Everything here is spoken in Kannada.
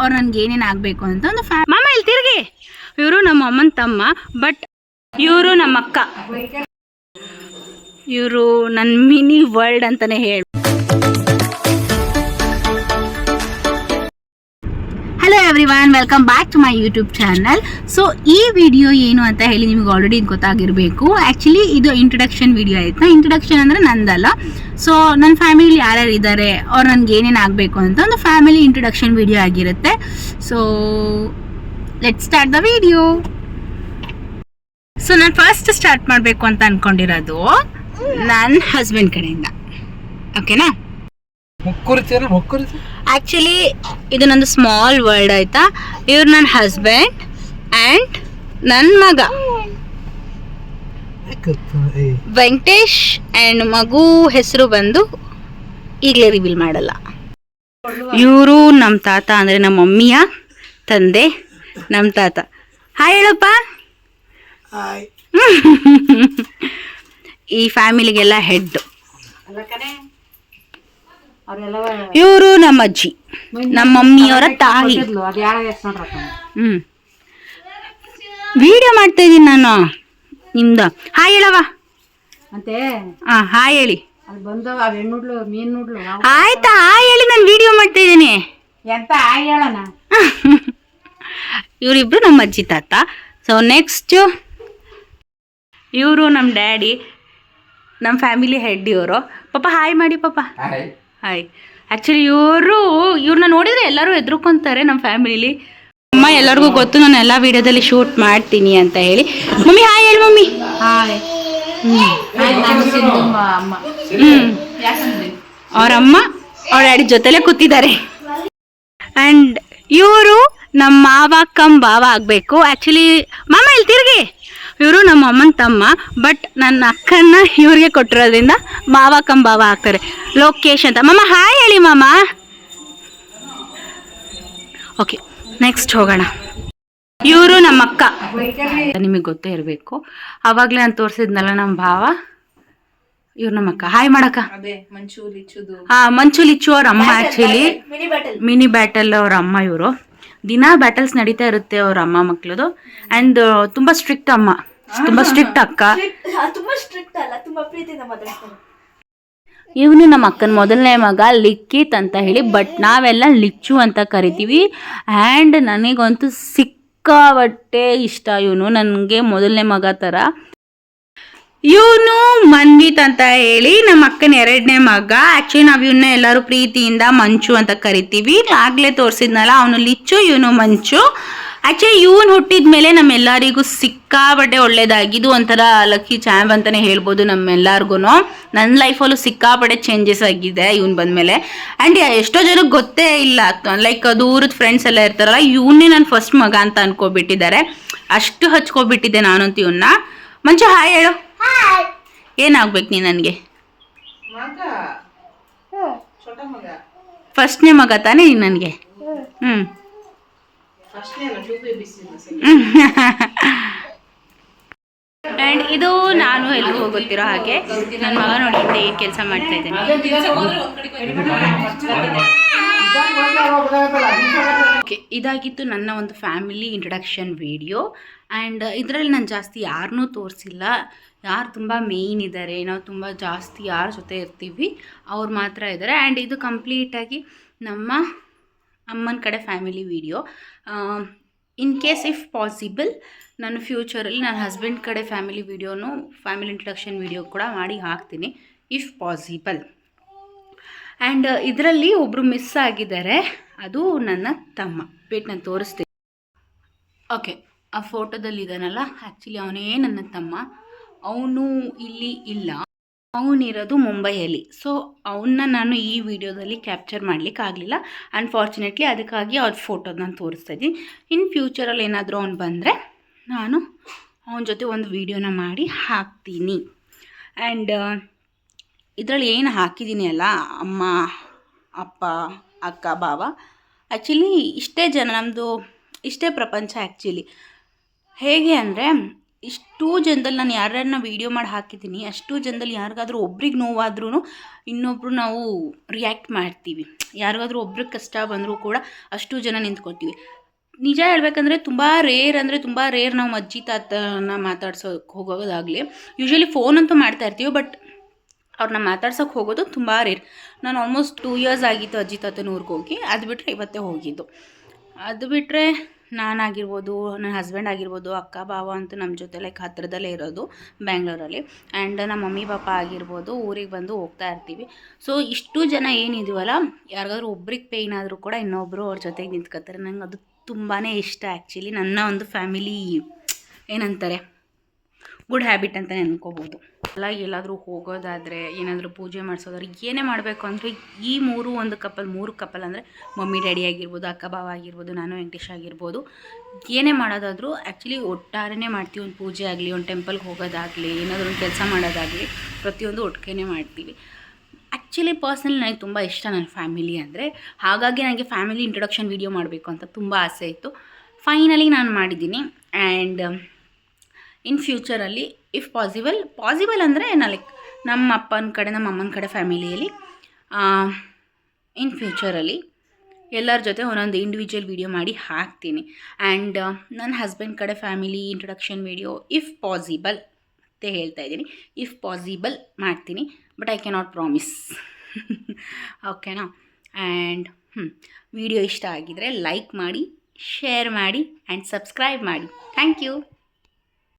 ಅವ್ರು ನನಗೆ ಏನೇನು ಆಗಬೇಕು ಅಂತ ಒಂದು ಮಾಮ ಇಲ್ಲಿ ತಿರುಗಿ. ಇವರು ನಮ್ಮ ಅಮ್ಮನ ತಮ್ಮ, ಬಟ್ ಇವರು ನಮ್ಮ ಅಕ್ಕ. ಇವರು ನನ್ನ ಮಿನಿ ವರ್ಲ್ಡ್ ಅಂತಲೇ ಹೇಳಿ. Hello everyone, welcome back to my YouTube channel. So ಈ ವಿಡಿಯೋ ಏನು ಅಂತ ಹೇಳಿ ನಿಮಗೆ ಆಲ್ರೆಡಿ ಗೊತ್ತಾಗಿರಬೇಕು. ಆ್ಯಕ್ಚುಲಿ ಇದು ಇಂಟ್ರಡಕ್ಷನ್ ವಿಡಿಯೋ ಆಯಿತಾ. ಇಂಟ್ರಡಕ್ಷನ್ ಅಂದರೆ ನಂದಲ್ಲ. ಸೊ ನನ್ನ ಫ್ಯಾಮಿಲಿ ಯಾರ್ಯಾರು ಇದ್ದಾರೆ, ಅವ್ರು ನನಗೆ ಏನೇನು ಆಗಬೇಕು ಅಂತ ಒಂದು ಫ್ಯಾಮಿಲಿ ಇಂಟ್ರಡಕ್ಷನ್ ವಿಡಿಯೋ ಆಗಿರುತ್ತೆ. So let's start the video. So ನಾನು ಫಸ್ಟ್ ಸ್ಟಾರ್ಟ್ ಮಾಡಬೇಕು ಅಂತ ಅಂದ್ಕೊಂಡಿರೋದು ನನ್ನ ಹಸ್ಬೆಂಡ್ ಕಡೆಯಿಂದ. ಓಕೆನಾ? ಆಕ್ಚುಲಿ ಇದು ನಂದು ಸ್ಮಾಲ್ ವರ್ಲ್ಡ್ ಆಯ್ತಾ. ಇವ್ರು ನನ್ನ ಹಸ್ಬೆಂಡ್ ಆ್ಯಂಡ್ ನನ್ನ ಮಗ ವೆಂಕಟೇಶ್. ಆ್ಯಂಡ್ ಮಗು ಹೆಸರು ಬಂದು ಈಗಲೇ ರಿವೀಲ್ ಮಾಡಲ್ಲ. ಇವರು ನಮ್ಮ ತಾತ, ಅಂದರೆ ನಮ್ಮ ಮಮ್ಮಿಯ ತಂದೆ, ನಮ್ಮ ತಾತ. ಹಾಯ್ ಹೇಳಪ್ಪ. ಈ ಫ್ಯಾಮಿಲಿಗೆಲ್ಲ ಹೆಡ್. ಇವರು ನಮ್ಮ ಅಜ್ಜಿ, ನಮ್ಮ ಮಮ್ಮಿಯವರ ತಾಯಿ. ವಿಡಿಯೋ ಮಾಡ್ತಾ ಇದ್ದೀನಿ ನಾನು ನಿಮ್ದು. ಹಾಯ್ ಹೇಳವ. ಹಾಯ್ ಹೇಳಿ. ಆಯ್ತಾ, ಹಾಯ್ ಹೇಳಿ. ನಾನು ವಿಡಿಯೋ ಮಾಡ್ತಾ ಇದ್ದೀನಿ. ಇವರಿಬ್ರು ನಮ್ಮ ಅಜ್ಜಿ ತಾತ. ಸೊ ನೆಕ್ಸ್ಟ್ ಇವರು ನಮ್ಮ ಡ್ಯಾಡಿ, ನಮ್ಮ ಫ್ಯಾಮಿಲಿ ಹೆಡ್ ಇವರು. ಪಾಪ ಹಾಯ್ ಮಾಡಿ ಪಾಪ. ಹಾಯ್. ಆ್ಯಕ್ಚುಲಿ ಇವ್ರನ್ನ ನೋಡಿದರೆ ಎಲ್ಲರೂ ಹೆದರ್ಕೊಂತಾರೆ ನಮ್ಮ ಫ್ಯಾಮಿಲಿಲಿ. ಅಮ್ಮ ಎಲ್ಲರಿಗೂ ಗೊತ್ತು ನಾನು ಎಲ್ಲ ವೀಡಿಯೋದಲ್ಲಿ ಶೂಟ್ ಮಾಡ್ತೀನಿ ಅಂತ ಹೇಳಿ. ಮಮ್ಮಿ ಹಾಯ್ ಹೇಳಿ ಮಮ್ಮಿ. ಹಾಯ್. ಅವರಮ್ಮ ಅವ್ರ ಡ್ಯಾಡಿ ಜೊತೆಲೇ ಕೂತಿದ್ದಾರೆ. ಆ್ಯಂಡ್ ಇವರು ನಮ್ಮ ಮಾವ ಕಮ್ ಬಾವ ಆಗಬೇಕು. ಆ್ಯಕ್ಚುಲಿ ಮಾಮ ಇಲ್ಲಿ ತಿರುಗಿ. ಇವರು ನಮ್ಮ ಅಮ್ಮನ ತಮ್ಮ, ಬಟ್ ನನ್ನ ಅಕ್ಕನ್ನ ಇವ್ರಿಗೆ ಕೊಟ್ಟಿರೋದ್ರಿಂದ ಮಾವ ಕಮ್ ಬಾವ ಆಗ್ತಾರೆ. ಲೋಕೇಶ್ ಅಂತ. ಮಾಮ ಹಾಯ್ ಹೇಳಿ ಮಾಮ. ಓಕೆ, ನೆಕ್ಸ್ಟ್ ಹೋಗೋಣ. ಇವರು ನಮ್ಮ ಅಕ್ಕ, ನಿಮಗೆ ಗೊತ್ತೇ ಇರಬೇಕು. ಆವಾಗಲೇ ನಾನು ತೋರಿಸಿದ್ನಲ್ಲ ನಮ್ಮ ಭಾವ. ಇವ್ರು ನಮ್ಮ ಅಕ್ಕ. ಹಾಯ್ ಮಾಡಕ್ಕ. ಮಂಚು ಲಿಚ್ಚು ಅವ್ರ ಅಮ್ಮ. ಆ್ಯಕ್ಚುಲಿ ಮಿನಿ ಬ್ಯಾಟಲ್ ಅವ್ರ ಅಮ್ಮ. ಇವರು ದಿನ ಬ್ಯಾಟಲ್ಸ್ ನಡೀತಾ ಇರುತ್ತೆ ಅವ್ರ ಅಮ್ಮ ಮಕ್ಳದು. ಆ್ಯಂಡ್ ತುಂಬ ಸ್ಟ್ರಿಕ್ಟ್ ಅಮ್ಮ, ತುಂಬ ಸ್ಟ್ರಿಕ್ಟ್ ಅಕ್ಕ. ಇವನು ನಮ್ಮ ಅಕ್ಕನ ಮೊದಲನೇ ಮಗ ಲಿಖಿತ್ ಅಂತ ಹೇಳಿ, ಬಟ್ ನಾವೆಲ್ಲ ಲಿಚ್ಚು ಅಂತ ಕರಿತೀವಿ. ಆ್ಯಂಡ್ ನನಗಂತೂ ಸಿಕ್ಕಾಪಟ್ಟೆ ಇಷ್ಟ ಇವನು, ನನಗೆ ಮೊದಲನೇ ಮಗ ಥರ. ಇವನು ಮನ್ವಿತ್ ಅಂತ ಹೇಳಿ ನಮ್ಮ ಅಕ್ಕನ ಎರಡನೇ ಮಗ. ಆ್ಯಕ್ಚುಲಿ ನಾವು ಇವನ್ನ ಎಲ್ಲರೂ ಪ್ರೀತಿಯಿಂದ ಮಂಚು ಅಂತ ಕರಿತೀವಿ. ಆಗಲೇ ತೋರಿಸಿದ್ನಲ್ಲ, ಅವನು ಲಿಚ್ಚು, ಇವನು ಮಂಚು. ಆ್ಯಕ್ಚುಲಿ ಇವನು ಹುಟ್ಟಿದ ಮೇಲೆ ನಮ್ಮೆಲ್ಲರಿಗೂ ಸಿಕ್ಕಾಪಟ್ಟೆ ಒಳ್ಳೇದಾಗಿದ್ದು, ಒಂಥರ ಲಕ್ಕಿ ಚಾಂಪ್ ಅಂತಲೇ ಹೇಳ್ಬೋದು ನಮ್ಮೆಲ್ಲರಿಗೂ. ನನ್ನ ಲೈಫಲ್ಲೂ ಸಿಕ್ಕಾಪಟ್ಟೆ ಚೇಂಜಸ್ ಆಗಿದೆ ಇವನು ಬಂದಮೇಲೆ. ಆ್ಯಂಡ್ ಎಷ್ಟೋ ಜನಕ್ಕೆ ಗೊತ್ತೇ ಇಲ್ಲ, ಲೈಕ್ ದೂರದ ಫ್ರೆಂಡ್ಸ್ ಎಲ್ಲ ಇರ್ತಾರಲ್ಲ, ಇವನ್ನೇ ನಾನು ಫಸ್ಟ್ ಮಗ ಅಂತ ಅನ್ಕೋಬಿಟ್ಟಿದ್ದಾರೆ. ಅಷ್ಟು ಹಚ್ಕೊಬಿಟ್ಟಿದ್ದೆ ನಾನಂತೂ ಇವನ್ನ. ಮಂಚು ಹಾಯ್ ಹೇಳು. ಏನಾಗ್ಬೇಕು ನೀ ನನಗೆ? ಫಸ್ಟ್ನೇ ಮಗ ತಾನೇ ನೀನು ನನಗೆ? ಆ್ಯಂಡ್ ಇದು ನಾನು ಎಲ್ಲಿಗೂ ಗೊತ್ತಿರೋ ಹಾಗೆ ನನ್ನ ಮಗ ನೋಡಿ ಏನು ಕೆಲಸ ಮಾಡ್ತಾ ಇದ್ದೇನೆ. ಓಕೆ, ಇದಾಗಿತ್ತು ನನ್ನ ಒಂದು ಫ್ಯಾಮಿಲಿ ಇಂಟ್ರಡಕ್ಷನ್ ವಿಡಿಯೋ. ಆ್ಯಂಡ್ ಇದರಲ್ಲಿ ನಾನು ಜಾಸ್ತಿ ಯಾರನ್ನೂ ತೋರಿಸಿಲ್ಲ. ಯಾರು ತುಂಬ ಮೇಯ್ನ್ ಇದ್ದಾರೆ, ನಾವು ತುಂಬ ಜಾಸ್ತಿ ಯಾರ ಜೊತೆ ಇರ್ತೀವಿ ಅವ್ರು ಮಾತ್ರ ಇದ್ದಾರೆ. ಆ್ಯಂಡ್ ಇದು ಕಂಪ್ಲೀಟಾಗಿ ನಮ್ಮ ಅಮ್ಮನ ಕಡೆ family video. In case if possible ನಾನು ಫ್ಯೂಚರಲ್ಲಿ ನನ್ನ ಹಸ್ಬೆಂಡ್ ಕಡೆ ಫ್ಯಾಮಿಲಿ ವಿಡಿಯೋನು, ಫ್ಯಾಮಿಲಿ ಇಂಟ್ರಡಕ್ಷನ್ ವಿಡಿಯೋ ಕೂಡ ಮಾಡಿ ಹಾಕ್ತೀನಿ ಇಫ್ ಪಾಸಿಬಲ್. ಆ್ಯಂಡ್ ಇದರಲ್ಲಿ ಒಬ್ಬರು ಮಿಸ್ ಆಗಿದ್ದಾರೆ, ಅದು ನನ್ನ ತಮ್ಮ. ವೇಟ್ ನಾನು ತೋರಿಸ್ತೀನಿ. ಓಕೆ, ಆ ಫೋಟೋದಲ್ಲಿ ಇದ್ದಾನಲ್ಲ, ಆ್ಯಕ್ಚುಲಿ ಅವನೇ ನನ್ನ ತಮ್ಮ. ಅವನು ಇಲ್ಲಿ ಇಲ್ಲ, ಅವನಿರೋದು ಮುಂಬೈಯಲ್ಲಿ. ಸೊ ಅವನ್ನ ನಾನು ಈ ವಿಡಿಯೋದಲ್ಲಿ ಕ್ಯಾಪ್ಚರ್ ಮಾಡಲಿಕ್ಕೆ ಆಗಲಿಲ್ಲ ಅನ್ಫಾರ್ಚುನೇಟ್ಲಿ. ಅದಕ್ಕಾಗಿ ಅವ್ರ ಫೋಟೋದ ನಾನು ತೋರಿಸ್ತಾ ಇದ್ದೀನಿ. ಇನ್ ಫ್ಯೂಚರಲ್ಲಿ ಏನಾದರೂ ಅವ್ನು ಬಂದರೆ ನಾನು ಅವನ ಜೊತೆ ಒಂದು ವಿಡಿಯೋನ ಮಾಡಿ ಹಾಕ್ತೀನಿ. ಆ್ಯಂಡ್ ಇದರಲ್ಲಿ ಏನು ಹಾಕಿದ್ದೀನಿ ಅಲ್ಲ, ಅಮ್ಮ, ಅಪ್ಪ, ಅಕ್ಕ, ಬಾವ, ಆ್ಯಕ್ಚುಲಿ ಇಷ್ಟೇ ಜನ, ನಮ್ಮದು ಇಷ್ಟೇ ಪ್ರಪಂಚ. ಆ್ಯಕ್ಚುಲಿ ಹೇಗೆ ಅಂದರೆ ಇಷ್ಟೂ ಜನದಲ್ಲಿ ನಾನು ಯಾರನ್ನ ವೀಡಿಯೋ ಮಾಡಿ ಹಾಕಿದ್ದೀನಿ ಅಷ್ಟೂ ಜನದಲ್ಲಿ ಯಾರಿಗಾದ್ರೂ ಒಬ್ರಿಗೆ ನೋವಾದ್ರೂ ಇನ್ನೊಬ್ಬರು ನಾವು ರಿಯಾಕ್ಟ್ ಮಾಡ್ತೀವಿ. ಯಾರಿಗಾದ್ರೂ ಒಬ್ರಿಗೆ ಕಷ್ಟ ಬಂದರೂ ಕೂಡ ಅಷ್ಟು ಜನ ನಿಂತ್ಕೊತೀವಿ. ನಿಜ ಹೇಳ್ಬೇಕಂದ್ರೆ ತುಂಬ ರೇರ್ ನಾವು ಅಜ್ಜಿ ತಾತನ ಮಾತಾಡ್ಸೋಕೆ ಹೋಗೋದಾಗಲಿ. ಯೂಶ್ವಲಿ ಫೋನ್ ಅಂತೂ ಮಾಡ್ತಾ ಇರ್ತೀವಿ, ಬಟ್ ಅವ್ರನ್ನ ಮಾತಾಡ್ಸೋಕೆ ಹೋಗೋದು ತುಂಬ ರೇರ್. ನಾನು ಆಲ್ಮೋಸ್ಟ್ 2 ಇಯರ್ಸ್ ಆಗಿತ್ತು ಅಜ್ಜಿ ತಾತನ ಊರಿಗೆ ಹೋಗಿ. ಅದು ಬಿಟ್ಟರೆ ಇವತ್ತೇ ಹೋಗಿದ್ದು. ಅದು ಬಿಟ್ಟರೆ ನಾನಾಗಿರ್ಬೋದು, ನನ್ನ ಹಸ್ಬೆಂಡ್ ಆಗಿರ್ಬೋದು, ಅಕ್ಕ ಬಾವ ಅಂತೂ ನಮ್ಮ ಜೊತೆ ಲೈಕ್ ಹತ್ತಿರದಲ್ಲೇ ಇರೋದು ಬ್ಯಾಂಗ್ಳೂರಲ್ಲಿ. ಆ್ಯಂಡ್ ನಮ್ಮ ಮಮ್ಮಿ ಪಾಪ ಆಗಿರ್ಬೋದು ಊರಿಗೆ ಬಂದು ಹೋಗ್ತಾ ಇರ್ತೀವಿ. ಸೊ ಇಷ್ಟು ಜನ ಏನಿದೀವಲ್ಲ, ಯಾರಿಗಾದ್ರೂ ಒಬ್ರಿಗೆ ಪೇಯ್ನ್ ಆದರೂ ಕೂಡ ಇನ್ನೊಬ್ಬರು ಅವ್ರ ಜೊತೆಗೆ ನಿಂತ್ಕೊತಾರೆ. ನಂಗೆ ಅದು ತುಂಬಾ ಇಷ್ಟ. ಆ್ಯಕ್ಚುಲಿ ನನ್ನ ಒಂದು ಫ್ಯಾಮಿಲಿ ಏನಂತಾರೆ ಗುಡ್ ಹ್ಯಾಬಿಟ್ ಅಂತಲೇ ಅನ್ಕೋಬೋದು. ಅಲ್ಲ, ಎಲ್ಲಾದರೂ ಹೋಗೋದಾದರೆ, ಏನಾದರೂ ಪೂಜೆ ಮಾಡಿಸೋದಾದ್ರೆ, ಏನೇ ಮಾಡಬೇಕು ಅಂದರೆ ಈ ಮೂರು ಕಪಲ್ ಅಂದರೆ ಮಮ್ಮಿ ಡ್ಯಾಡಿ ಆಗಿರ್ಬೋದು, ಅಕ್ಕ ಬಾವ ಆಗಿರ್ಬೋದು, ನಾನು ವೆಂಕಟೇಶ್ ಆಗಿರ್ಬೋದು, ಏನೇ ಮಾಡೋದಾದರೂ ಆ್ಯಕ್ಚುಲಿ ಒಟ್ಟಾರೆನೇ ಮಾಡ್ತೀವಿ. ಒಂದು ಪೂಜೆ ಆಗಲಿ, ಒಂದು ಟೆಂಪಲ್ಗೆ ಹೋಗೋದಾಗಲಿ, ಏನಾದರೂ ಒಂದು ಕೆಲಸ ಮಾಡೋದಾಗಲಿ, ಪ್ರತಿಯೊಂದು ಒಟ್ಟಿಗೆ ಮಾಡ್ತೀವಿ. ಆ್ಯಕ್ಚುಲಿ ಪರ್ಸ್ನಲಿ ನನಗೆ ತುಂಬ ಇಷ್ಟ ನನ್ನ ಫ್ಯಾಮಿಲಿ ಅಂದರೆ. ಹಾಗಾಗಿ ನನಗೆ ಫ್ಯಾಮಿಲಿ ಇಂಟ್ರೊಡಕ್ಷನ್ ವೀಡಿಯೋ ಮಾಡಬೇಕು ಅಂತ ತುಂಬ ಆಸೆ ಇತ್ತು. ಫೈನಲಿ ನಾನು ಮಾಡಿದ್ದೀನಿ. ಆ್ಯಂಡ್ ಇನ್ ಫ್ಯೂಚರಲ್ಲಿ ಇಫ್ ಪಾಸಿಬಲ್ ಅಂದರೆ ಲೈಕ್ ನಮ್ಮ ಅಪ್ಪನ ಕಡೆ, ನಮ್ಮ ಅಮ್ಮನ ಕಡೆ ಫ್ಯಾಮಿಲಿಯಲ್ಲಿ ಇನ್ ಫ್ಯೂಚರಲ್ಲಿ ಎಲ್ಲರ ಜೊತೆ ಒಂದೊಂದು ಇಂಡಿವಿಜುವಲ್ ವೀಡಿಯೋ ಮಾಡಿ ಹಾಕ್ತೀನಿ. ಆ್ಯಂಡ್ ನನ್ನ ಹಸ್ಬೆಂಡ್ ಕಡೆ family introduction video if possible ಅಂತ ಹೇಳ್ತಾ ಇದ್ದೀನಿ. ಇಫ್ ಪಾಸಿಬಲ್ ಮಾಡ್ತೀನಿ, ಬಟ್ ಐ ಕ್ಯಾನಾಟ್ ಪ್ರಾಮಿಸ್. ಓಕೆನಾ? ಆ್ಯಂಡ್ ವಿಡಿಯೋ ಇಷ್ಟ ಆಗಿದರೆ ಲೈಕ್ ಮಾಡಿ, ಶೇರ್ ಮಾಡಿ ಆ್ಯಂಡ್ ಸಬ್ಸ್ಕ್ರೈಬ್ ಮಾಡಿ. Thank you.